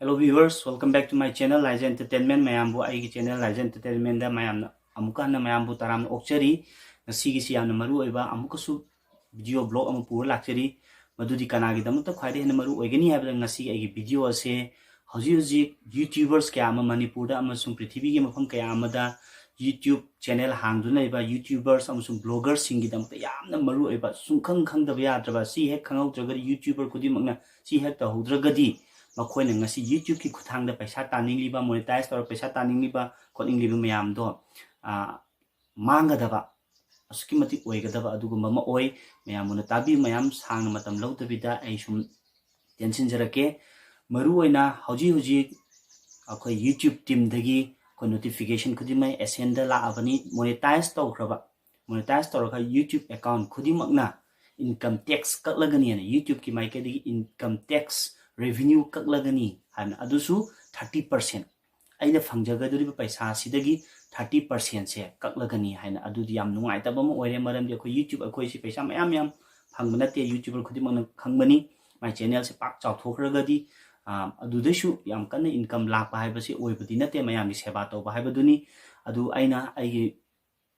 Hello viewers, welcome back to my channel Adsense Entertainment. Mayambu aigi channel Adsense Entertainment da mayamna amuka na mayambu taram okchari ngasi gi si yamna maru oiba amuka su video blog amu pur lakchari madudi kanagi damuta khwaide hena maru oigani habda ngasi aigi video ase hoji YouTubers kya ama Manipur da amasung prithvi gi mafam kya amada YouTube channel hangduna iba YouTubers amasung bloggers singi damuta yamna maru oiba sungkhang khangda yadra si hek khangau tragadi YouTuber kudi magna si hek ta hodragadi makhoi na ngasi YouTube ki khuthang da paisa taning liba monetize tor paisa taning liba khoning liba mayam do manga daba asuki mati oiga daba adugumba ma oi mayam mona tabi mayam sang matam lauta bida ai sum tension jarake maru oina hoji akhoi YouTube team dagi ko notification khudi mai send la abani monetize to khraba monetize to ka YouTube account khudi magna income tax kaklagani na YouTube ki mai ke dagi income tax revenue kaklagani han adusu 30% aina phangjagaduri paisa sidagi 30% se kaklagani haina adudi yam nungai tabam oire maram de ko YouTube akoi si paisa mayam phangmana te YouTuber khudi mang khangmani my channel se pak chaw thokragadi adudesu yam kana income lakpa haibasi oibadi nate mayam ni seba to ba haibaduni adu aina ai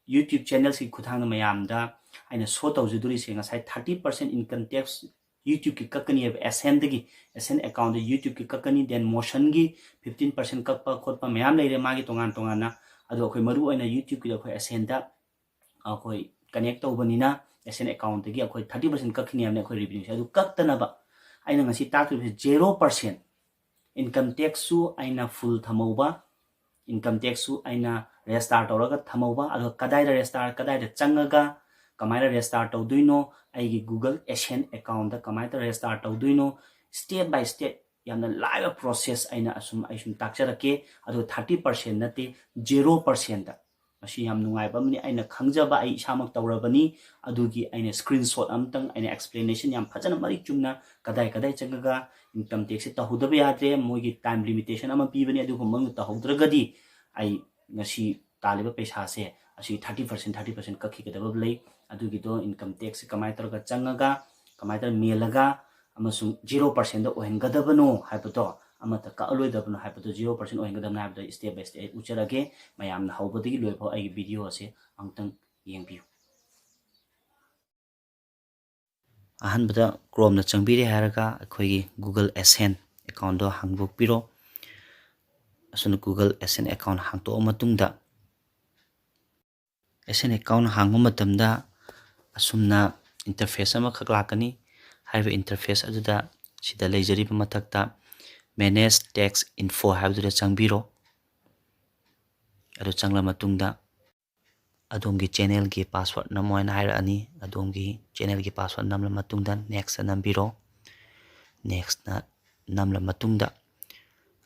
YouTube channel si khuthang mayam da aina show tawjuduri se ngasai 30% income tax YouTube ki kakani Adsense dagi Adsense account YouTube ki kakani then motion gi 15% kakpa khotpa mayam leire magi tongan na adu akhoi maru oina YouTube ki akhoi Adsense da akhoi connect tawbanina Adsense account dagi akhoi 30% kakni amne akhoi revenue adu kaktana ba aina ngasi takri 0% income tax su aina full thamauba income tax su aina restart tawraga thamauba adu kadai da restart kadai da changaga kamaira restart tawduino aigi Google Adsense account da kamaita restart tawduino step by step yamna live process aina asum takcharake adu 30% nate 0% da ashi yam nungai bamni aina khangjaba ai samak tawrabani adugi aina screenshot amtang aina explanation yam phajana mari chumna kadai changaga income tax ta hudaba yadre moigi time limitation ama pibani adu humang ta hodragadi ai ngasi taliba paisa se ashi 30% kakhi kadaba lei adugi do income tax kamaita ga changaga kamaita melaga amasung 0% da ohengadabano haibato amata ka aloidabano haibato 0% ohengadabna haibda step by step ucharage mayamna haubadagi loibo ai video ase angtang yengbiu ahanbada Chrome na changbire haraga akhoi Google Adsense account do hangbok piro asuna Google Adsense account hangto matungda Adsense account hangma matamda asumna interface ama khaklakani haiba interface aduda sida leijari mathakta manage tax info haibda changbiro adu changla matungda adongi channel gi password namoina haira ani adongi channel gi password namla matungda next nambiro next na namla matungda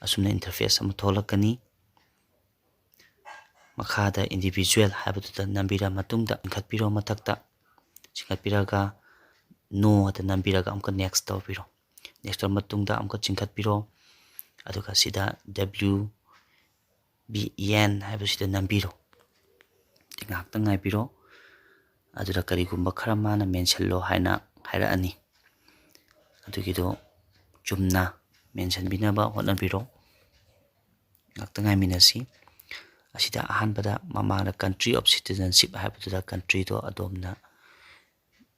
asumna interface ama tholakani makhada individual haibda nambira matungda khatpiro mathakta chingkhatpiraga no ata nambiraga amka next tawpiro next matungda amka chingkhatpiro aduga sida WBN haibsida nambiro tingak tangai piro aduda karigumba karamna mention lo haina haira ani adugido chumna mention binaba hotna piro ngak tangai minasi asida ahanbada mamana country of citizenship haibda country do adomna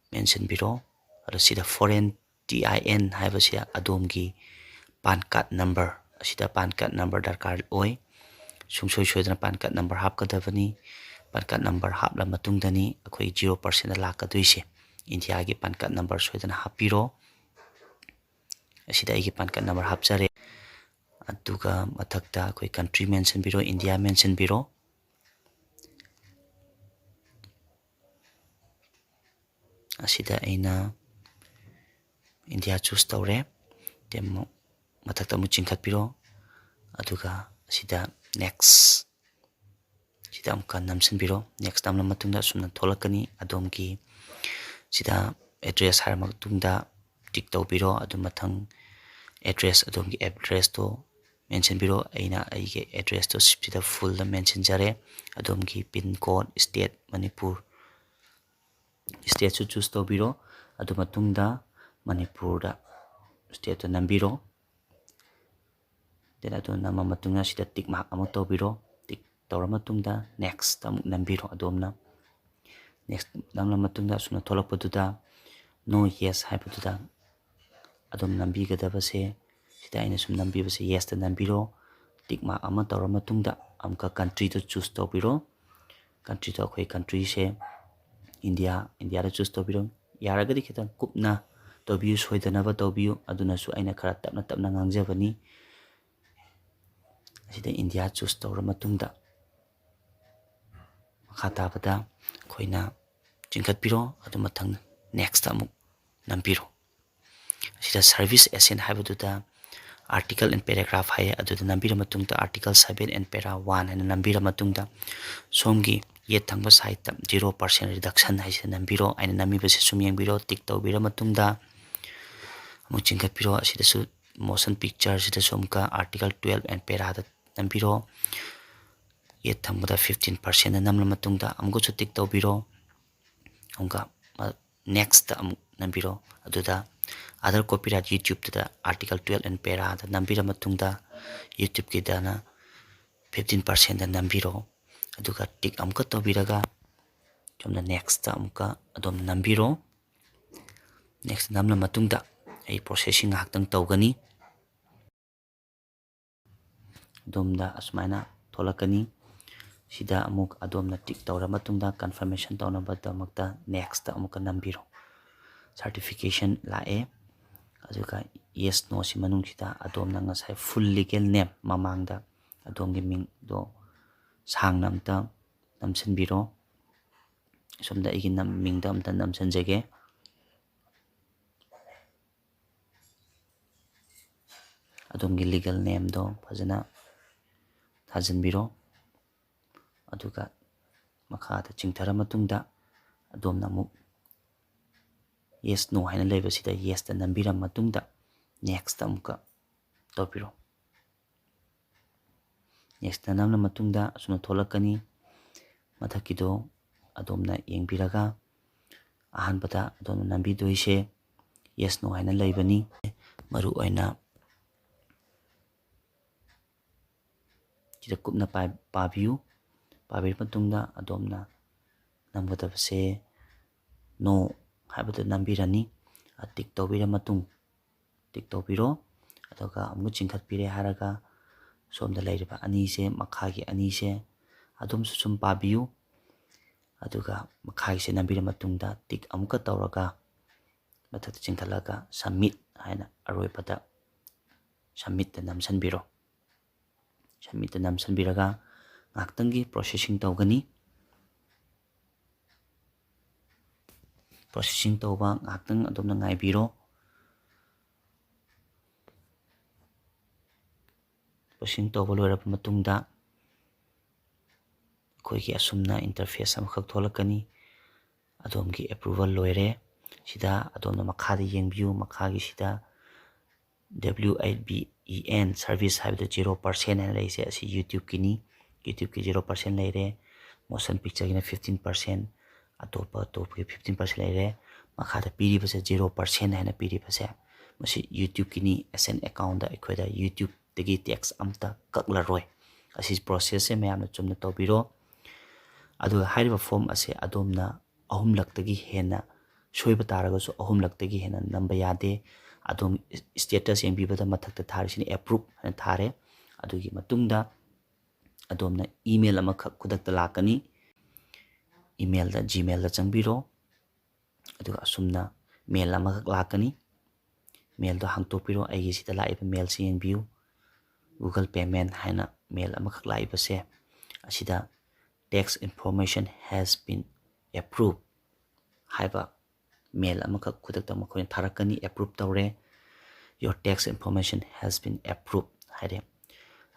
mention biro asida foreign TIN haibasida adomgi pan card number asida pan card number darkar oi sungsoi soidana pan card number hapkadabani pan card number hapla matungdani akhoi 0% lakaduise India gi pan card number soidana hapiro asida igi pan card number hapjare aduga mathakta akhoi country mention biro India mention biro asida aina India choose tawre demo mathakta mu chingkhat biro aduga asida next sida amka namsin biro next namla matungda sumna tholakani adomgi sida address har matungda tik taw biro adu mathang address adomgi address to mention biro aina aige address to sida full da mention jare adomgi pin code state Manipur state to choose to biro adu matungda Manipur da state to nambiro then adu nama matungna sida tick mark amuk tawbiro tick tawra matungda next amuk nambiro adomna next namla matungda suna tholakpaduda no yes haipaduda adom nambigadabase sida aina sum nambibase yes ta nambiro tick mark ama tawra matungda amka country to choose tawbiro country to akhoi country se India da choose tawbiro yaragadi khitang kupna tawbiyu soidanaba tawbiyu aduna su aina khara tapna ngangjabani asida India choose tawra matungda makhatabada khoina chingkhatpiro adu mathang next amuk nambiro asida service assign haibaduda article and paragraph hai aduda nambira matungda article 7 and para 1 and nambira matungda somgi ye thangba site 0% reduction hai se nambiro aina nami base sum yengbiro tick tawbira matungda amu chingkhatpiro asida su motion picture sida somka article 12 and para da nambiro ye thangba 15% na namla matungda amgo chu tick tawbiro amga next amuk nambiro aduda other copyright YouTube da article 12 and para da nambira matungda YouTube ki dana 15% da nambiro aduga tick amka tawbiraga chomna next amka adom nambiro next namla matungda ai processing haktang tawgani domda asmaina tholakani sida amuk adomna tick tawra matungda confirmation tawna badamakta next amuka nambiro certification lae aduga yes no si manung sida adomna ngasai full legal name mamangda adomgi ming do sangnamta namsanbiro somda igi nam mingda amta namsanjage adomgi legal name do fajana thajanbiro aduga makhada chingthara matungda adomna muk yes no haina leba sida yes ta nambira matungda next amka tawbiro next namla matungda asuna tholakani mathakido adomna yengbiraga ahanbada adomna nambi doise yes no haina leibani maru aina sida kupna pabiu pabir matungda adomna namgadabase no haibada nambirani tick tawbira matung tick tawbiro adoga amu chingkhatpire haraga somda leiriba ani se makhagi ani se adom sum pabiu aduga makhagi se nambira matungda tick amuka tawraga mathak chingthalaga submit haina aroipada submit ta namsanbiro submit ta namsanbiraga ngaktangi processing tawgani processing tawba ngaktang adomna ngaibiro processing tawba loiraba matungda koigi asumna interface amakhak tholakani adomgi approval loire sida adomna makhada yengbiu makhagi sida WIBEN service haibda 0% haina leise asi YouTube kini YouTube ki 0% leire motion picture gina 15% atopa ki 15% leire makhada piribase 0% haina piribase masi YouTube kini SN account da ekhoida YouTube tegi tax amta kaklaroi asi process se mayamna chumna tawbiro adu hairiba form ase adomna ahumlak tagi hena soiba taraga so ahumlak tagi hena namba yade adom status yengbibada mathakta tharisini approve hana thare adugi matungda adomna email amakha kudakta lakani email da gmail da changbiro aduga asumna mail amakha lakani mail do hangtopiro aigi sida laiba mail si yengbiu Google payment haina mail amakha laiba se asida tax information has been approved haiba mail amakha kudakta makhoi tharakani approve tawre your tax information has been approved haire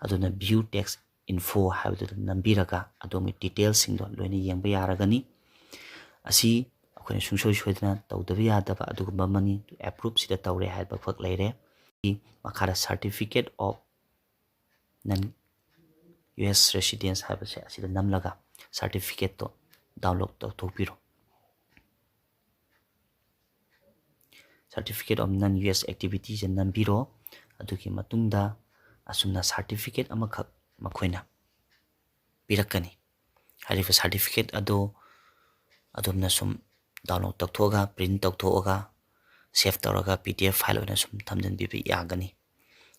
aduna view tax info haibdu nambiraga adomi details singdo loina yengba yaragani asi akhoi sungsoi soidana tawdaba yadaba aduga mani approve sida tawre haiba phak leire makhara certificate of non US residence haiba se asida namlaga certificate to download to thopiro certificate of non US activities and nambiro adugi matungda asumna certificate amakak makoina pirakani harifa certificate ado adumna sum download toktoga print toktoga save tawraga pdf file oina sum thamjan bi yagani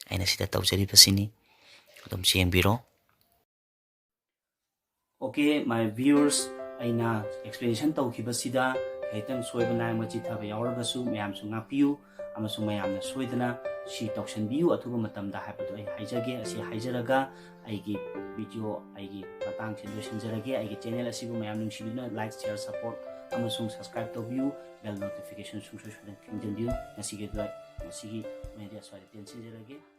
aina sida tawjari basini adum biro. Okay, my viewers, aina explanation tawkhibasida kaitang soibana machi thaba yawaragasu mayam su ngapiu amasung mayamna soidana si tawsanbiu athuba matamda haibadu ai haijage asi haijaraga aigi video aigi matang sin losinjarage aigi channel asibu mayam nungsibina like share support amasung subscribe tawbiu bell notification sung sudan kingjanbiu nasige media swari tensinjarage.